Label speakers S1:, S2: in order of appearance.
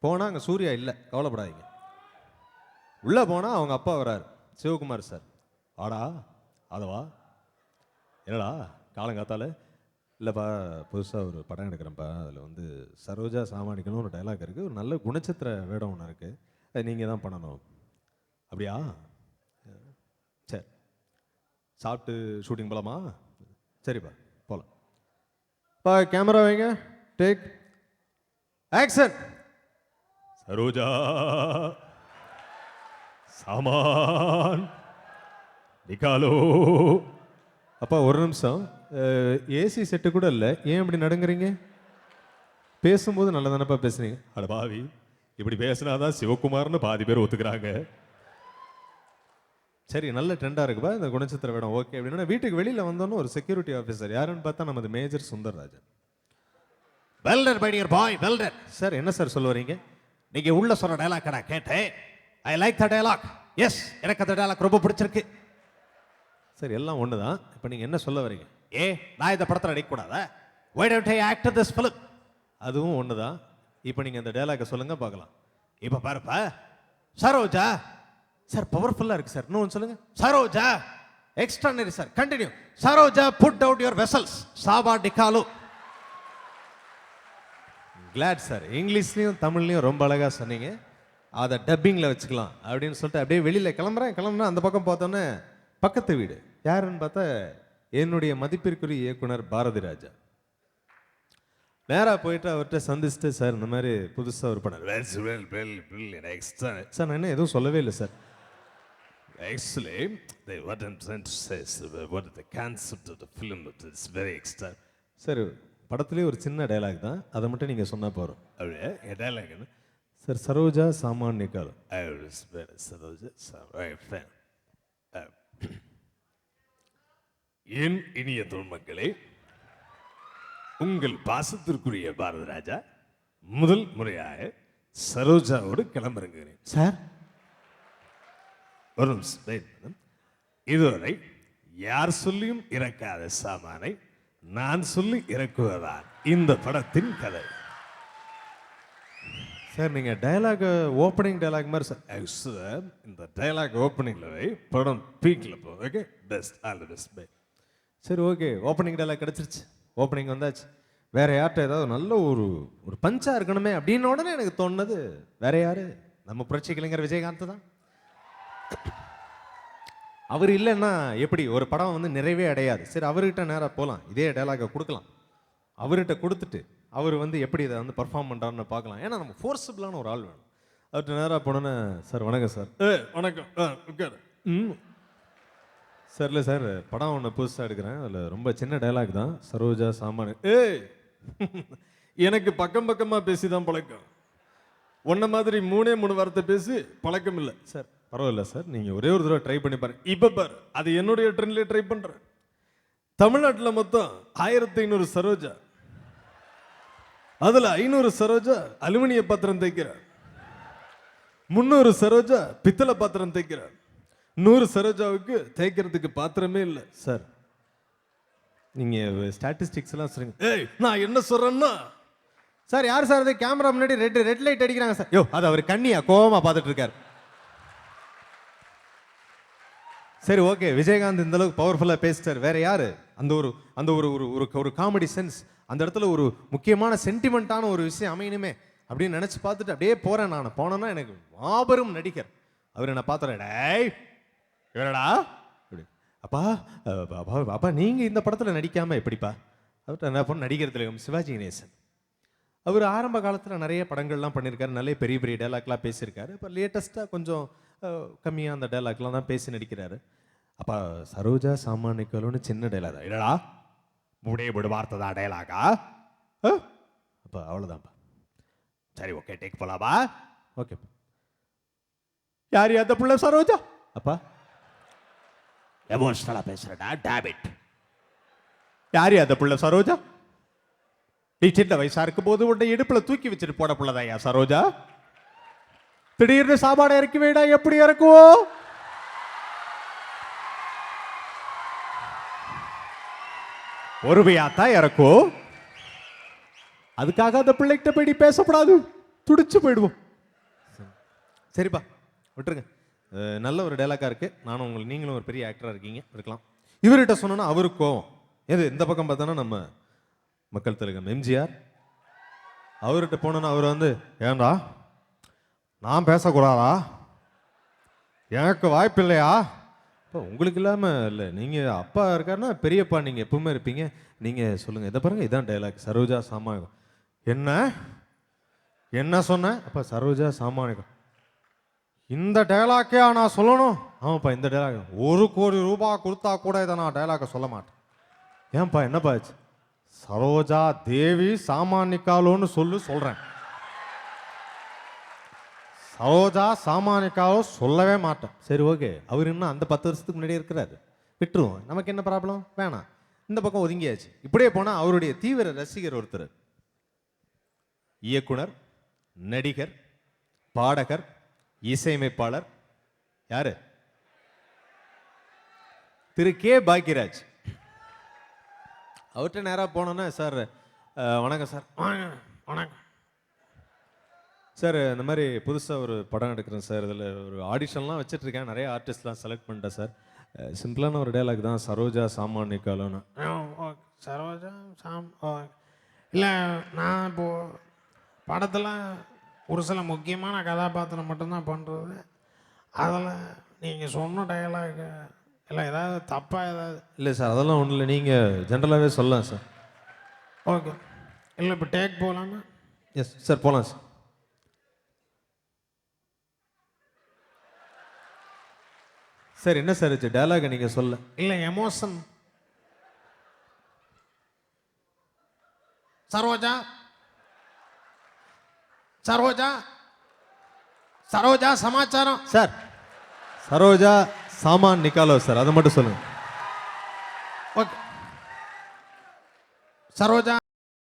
S1: போனால் அங்கே சூர்யா இல்லை, கவலைப்படாதீங்க. உள்ளே போனால் அவங்க அப்பா வராரு, சிவகுமார் சார். ஆடா அதவா என்னடா காலங்காத்தால இல்லைப்பா, புதுசாக ஒரு படம் எடுக்கிறேன்ப்பா, அதில் வந்து சரோஜா சாமானிக்கணும் ஒரு டைலாக் இருக்குது, ஒரு நல்ல குணச்சித்திர வேடம் ஒன்று இருக்குது, அது நீங்கள் தான் பண்ணணும். அப்படியா, சரி சாப்பிட்டு ஷூட்டிங் போகலாமா? சரிப்பா போகலாம். பா கேமரா வைங்க, டேக் ஆக்ஷன். சரோஜா சாமான் நிக்காலோ. அப்பா ஒரு நிமிஷம், ஏசி செட்டு கூட இல்லை, ஏன் இப்படி நடுங்குறீங்க? பேசும்போது நல்லா தானப்பா பேசுனீங்க. அட பாவி, இப்படி பேசினாதான் சிவகுமார்னு பாதி பேர் ஒத்துக்கிறாங்க. சரி நல்ல ட்ரெண்டாக இருக்குப்பா இந்த குணச்சித்திர வேடம், ஓகே அப்படின்னா வீட்டுக்கு வெளியில் வந்தோன்னு ஒரு செக்யூரிட்டி ஆஃபீஸர் யாருன்னு பார்த்தா நமது major Sundarrajan.
S2: Well done my dear boy, well done.
S1: Sir என்ன சார் சொல்ல வரீங்க?
S2: நீங்க உள்ள சொல்ற டயலாக் நான் கேட்டேன். I like the dialogue. Yes, எனக்கு அந்த டயலாக் ரொம்ப பிடிச்சிருக்கு.
S1: சார் எல்லாம் ஒன்று தான், இப்போ நீங்கள் என்ன சொல்ல வரீங்க?
S2: நான் இந்த படத்தில் நடிக்கக்கூடாதா? Why don't I act in this film?
S1: அதுவும் ஒன்று தான், இப்போ நீங்கள் அந்த டயலாக்கை சொல்லுங்கள் பார்க்கலாம்.
S2: இப்போ பாருப்பா, சரோஜா.
S1: சார் பவர்ஃபுல்லாக இருக்குது சார், இன்னும் சொல்லுங்கள்.
S2: Saroja extraordinary sir, continue. Saroja put out your vessels, சாபா டிகாலோ.
S1: கிளாட் சார், இங்கிலீஷ்லையும் தமிழ்லையும் ரொம்ப அழகாக சொன்னீங்க, அதை டப்பிங்கில் வச்சுக்கலாம் அப்படின்னு சொல்லிட்டு அப்படியே வெளியில் கிளம்புனா அந்த பக்கம் பார்த்தோன்னே பக்கத்து வீடு யாருன்னு பார்த்தா என்னுடைய மதிப்பிற்குரிய இயக்குனர் பாரதி ராஜா. நேராக போயிட்டு அவர்கிட்ட சந்திச்சுட்டு, சார் இந்த மாதிரி புதுசாக ஒரு படம் சார், நான் என்ன எதுவும் சொல்லவே இல்லை sir.
S3: Actually, what I'm trying to say is what the concept of the film is very extra.
S1: Sir படத்துலேயே ஒரு சின்ன டைலாக் தான், அதை மட்டும் நீங்கள் சொன்னால் போகிறோம்.
S3: அப்படியே டைலாக் என்ன
S1: சார் சரோஜா சாமான் நிக்காலோ.
S3: சரோஜா சாமான். என் இனிய தொன்மக்களே, உங்கள் பாசத்திற்குரிய பாரத ராஜா முதல் முறையாக சரோஜாவோடு கிளம்புறேன்
S1: சார்.
S3: ஒரு நிமிஷம், இதுவரை யார் சொல்லியும் இறக்காத சாமானை நான் சொல்லி இறக்குவதான் இந்த படத்தின் கதை.
S1: சார் நீங்கள் டைலாக் ஓப்பனிங் டைலாக் மாதிரி
S3: சார், இந்த டைலாக் ஓப்பனிங்கில் படம் பீக்கில் போ. Okay, best, all the best bye.
S1: சரி ஓகே, ஓப்பனிங் டைலாக் கிடச்சிருச்சு, ஓப்பனிங் வந்தாச்சு. வேற யார்கிட்ட ஏதாவது நல்ல ஒரு ஒரு பஞ்சா இருக்கணுமே அப்படின்னு உடனே எனக்கு தோணுது, வேற யாரு, நம்ம புரட்சி கலைஞர் விஜயகாந்த் தான். அவர் இல்லைன்னா எப்படி ஒரு படம் வந்து நிறைவே அடையாது. சரி அவர்கிட்ட நேராக போகலாம், இதே டைலாகை கொடுக்கலாம், அவர்கிட்ட கொடுத்துட்டு அவர் வந்து எப்படி இதை வந்து பர்ஃபார்ம் பண்ணுறாருன்னு பார்க்கலாம். ஏன்னா நம்ம ஃபோர்ஸபிளான ஒரு ஆள் வேணும். அவர்கிட்ட நேராக போனோன்னே, சார் வணக்கம் சார்.
S3: வணக்கம், உட்காரு.
S1: சார் இல்லை சார், படம் ஒன்று புதுசாக எடுக்கிறேன், அதில் ரொம்ப சின்ன டைலாக் தான், சரோஜா சாமான்.
S3: எனக்கு பக்கம் பக்கமாக பேசி தான் பழக்கம், உன்ன மாதிரி 3 வார்த்தை பேசி பழக்கம் இல்லை.
S1: சார் பரவாயில்ல சார், நீங்கள் ஒரே ஒரு தடவை ட்ரை பண்ணி பாருங்க.
S3: இப்போ பாரு, அது என்னுடைய ட்ரெண்ட்லேயே ட்ரை பண்ணுறேன். தமிழ்நாட்டில் மொத்தம் 1500 சரோஜா, அதில் 500 சரோஜா அலுமினிய பாத்திரம் தைக்கிறார், 300 சரோஜா பித்தளை பாத்திரம் தைக்கிறார், 100 சரோஜாவுக்கு தைக்கிறதுக்கு பாத்திரமே இல்லை.
S1: சார் நீங்கள் ஸ்டாட்டிஸ்டிக்ஸ் எல்லாம் சொல்லுங்க.
S3: நான் என்ன சொல்றேன்னா,
S1: சார் யார் சார் அது கேமரா முன்னாடி ரெட் லைட் அடிக்கிறாங்க சார்? யோ அது அவர் கண்ணியா கோவமா பார்த்துட்டு இருக்காரு. சரி ஓகே, விஜயகாந்த் இந்த அளவுக்கு பவர்ஃபுல்லாக பேசிட்டார், வேற யாரு? அந்த ஒரு காமெடி சென்ஸ், அந்த இடத்துல ஒரு முக்கியமான சென்டிமெண்ட்டான ஒரு விஷயம் அமையணுமே அப்படின்னு நினச்சி பார்த்துட்டு அப்படியே போகிறேன். நான் போனேன்னா எனக்கு மாபெரும் நடிகர் அவர் என்ன பார்த்துறேன், இவரடா அப்படி, அப்பா அப்பா நீங்கள் இந்த படத்தில் நடிக்காமல் எப்படிப்பா? அவர்கிட்ட என்ன பண்ண நடிகர் திலகம் சிவாஜி கணேசன். அவர் ஆரம்ப காலத்தில் நிறைய படங்கள்லாம் பண்ணியிருக்காரு, நிறைய பெரிய பெரிய டைலாக்லாம் பேசியிருக்காரு. இப்போ லேட்டஸ்ட்டாக கொஞ்சம் கம்மியாக அந்த டைலாக்லாம் தான் பேசி நடிக்கிறாரு. அப்பா சரோஜா சாமானிக்கலோன்னு சின்ன டைலாக் தான், இல்லடா
S3: முடிய வார்த்தை தான் டைலாகா?
S1: அப்பா அவ்வளோதான்ப்பா.
S3: சரி ஓகே, டேக் போலாமா?
S1: ஓகே. யார் அந்த பிள்ளை சரோஜா? அப்பா
S3: எமோஷனலாக பேசுகிறடா, டேபிட்.
S1: யார் அந்த பிள்ளை சரோஜா? நீ சின்ன வயசா இருக்கும் போது உன்னை இடுப்புல தூக்கி வச்சுட்டு போட பிள்ளைதாயா சரோஜா? திடீர்னு சாப்பாடு இறக்கி வைடா, எப்படி இறக்குவோம்? பொறுமையாத்தான் இறக்கும், அதுக்காக அந்த பிள்ளைகிட்ட போய் நீ பேசப்படாது.
S3: துடிச்சு போயிடுவோம்.
S1: சரிப்பா விட்டுருங்க. நல்ல ஒரு டைலாக்காக இருக்குது. நீங்களும் ஒரு பெரிய ஆக்டராக இருக்கலாம். இவர்கிட்ட சொன்னோன்னா அவருக்கு கோவம். எது இந்த பக்கம் பார்த்தோன்னா நம்ம மக்கள் திலகம் எம்ஜிஆர். அவர்கிட்ட போனோன்னா அவர் வந்து, ஏன்டா நான் பேசக்கூடாதா, எனக்கு வாய்ப்பு இல்லையா? இப்போ உங்களுக்கு இல்லாமல் இல்லை, நீங்கள் அப்பா இருக்காருன்னா பெரியப்பா நீங்கள் எப்பவுமே இருப்பீங்க, நீங்கள் சொல்லுங்கள். இதை பாருங்கள், இதான் டைலாக். சரோஜா சாமானிகம். என்ன சொன்னேன்? அப்போ சரோஜா சாமானிகம். இந்த டைலாக்கே நான் சொல்லணும்? ஆமாப்பா இந்த டைலாக். 1 கோடி ரூபாய் கொடுத்தா கூட இதை நான் டைலாக்கை சொல்ல மாட்டேன். ஏன்பா என்னப்பா ஆச்சு? சரோஜா தேவி சாமானிக்காலோன்னு சொல்கிறேன். சரோஜா சாமானிக்காலோ சொல்லவே மாட்டேன். சரி ஓகே, அவர் இன்னும் அந்த 10 வருஷத்துக்கு முன்னாடியே இருக்கிறாரு, விட்டுருவோம். நமக்கு என்ன ப்ராப்ளம்? வேணாம், இந்த பக்கம் ஒதுங்கியாச்சு. இப்படியே போனால் அவருடைய தீவிர ரசிகர் ஒருத்தர், இயக்குனர், நடிகர், பாடகர், இசையமைப்பாளர், யாரு? திரு கே பாக்யராஜ். அவர்கிட்ட நேராக போனோன்னா, சார் வணக்கம் சார். வணக்கம் சார், இந்த மாதிரி புதுசாக ஒரு படம் எடுக்கிறேன் சார், இதில் ஒரு ஆடிஷன்லாம் வச்சிட்ருக்கேன், நிறைய ஆர்டிஸ்ட்லாம் செலக்ட் பண்ணிட்டேன் சார். சிம்பிளான ஒரு டைலாக் தான், சரோஜா சாமானிக்காலோன்னு.
S2: சரோஜா இல்லை, நான் இப்போது படத்தில் ஒரு சில முக்கியமான கதாபாத்திரம் மட்டும்தான் பண்ணுறது. அதில் நீங்கள் சொன்ன டைலாக் இல்லை ஏதாவது தப்பாக ஏதாவது?
S1: இல்லை சார், அதெல்லாம் ஒன்றும் இல்லை, நீங்கள் ஜென்ரலாகவே சொல்லலாம் சார்.
S2: ஓகே, இல்லை இப்போ டேக் போகலாமா?
S1: எஸ் சார், போகலாம் சார். சார் என்ன சார் ஆச்சு? டைலாகை நீங்கள் சொல்ல
S2: இல்லை, எமோஷன். சரோஜா சரோஜா சரோஜா சமாச்சாரம்.
S1: சார், சரோஜா சாமான் நிக்காலோ சார், அதை மட்டும் சொல்லுங்கள்.
S2: ஓகே, சரோஜா